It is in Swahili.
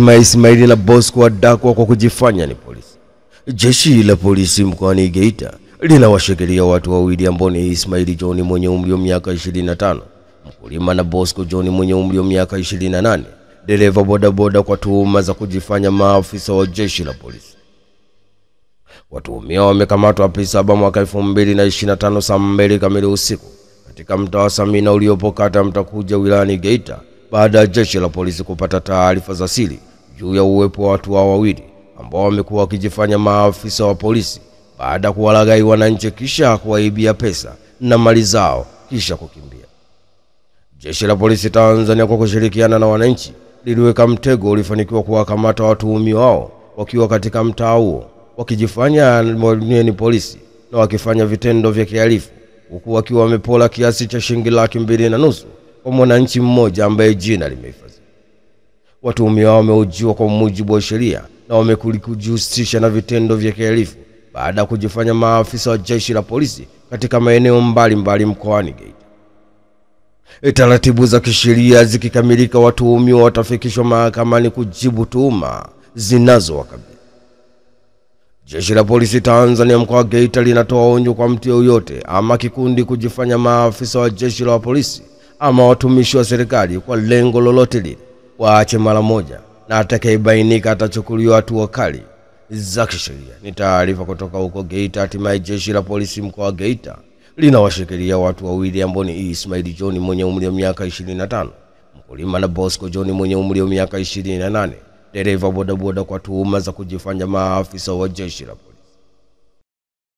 Ismaili na Bosco wadakwa kwa kujifanya ni polisi. Jeshi la polisi mkoani Geita linawashikilia watu wawili ambao ni Ismaili John mwenye umri wa miaka 25, mkulima, na Bosco John mwenye umri wa miaka 28, dereva bodaboda, kwa tuhuma za kujifanya maafisa wa jeshi la polisi. Watuhumiwa wamekamatwa Aprili 7 mwaka 2025 saa 2 kamili usiku katika mtaa wa Samina uliopo kata Mtakuja wilayani Geita, baada ya jeshi la polisi kupata taarifa za siri juu ya uwepo wa watu wawili ambao wamekuwa wakijifanya maafisa wa polisi baada ya kuwalaghai wananchi kisha kuwaibia pesa na mali zao kisha kukimbia. Jeshi la polisi Tanzania kwa kushirikiana na wananchi liliweka mtego ulifanikiwa kuwakamata watuhumiwa wao wakiwa katika mtaa huo wakijifanya ni polisi na wakifanya vitendo vya kihalifu, huku wakiwa wamepola kiasi cha shilingi 2.5 kwa mwananchi mmoja ambaye jina limehifadhiwa. Watuhumiwa wamehojiwa kwa mujibu wa sheria na wamekujihusisha na vitendo vya kihalifu baada ya kujifanya maafisa wa jeshi la polisi katika maeneo mbalimbali mkoani Geita. Taratibu za kisheria zikikamilika, watuhumiwa watafikishwa mahakamani kujibu tuhuma zinazowakabili. Jeshi la polisi Tanzania mkoa wa Geita linatoa onyo kwa mtu yoyote ama kikundi kujifanya maafisa wa jeshi la polisi ama watumishi wa serikali kwa lengo lolote lile, waache mara moja, na atakayebainika atachukuliwa hatua kali za kisheria. Ni taarifa kutoka huko Geita. Hatimaye jeshi la polisi mkoa wa Geita linawashikilia watu wawili ambao ni Ismaili John mwenye umri wa miaka 25, mkulima, na Bosco John mwenye umri wa miaka 28, dereva bodaboda, kwa tuhuma za kujifanya maafisa wa jeshi la polisi.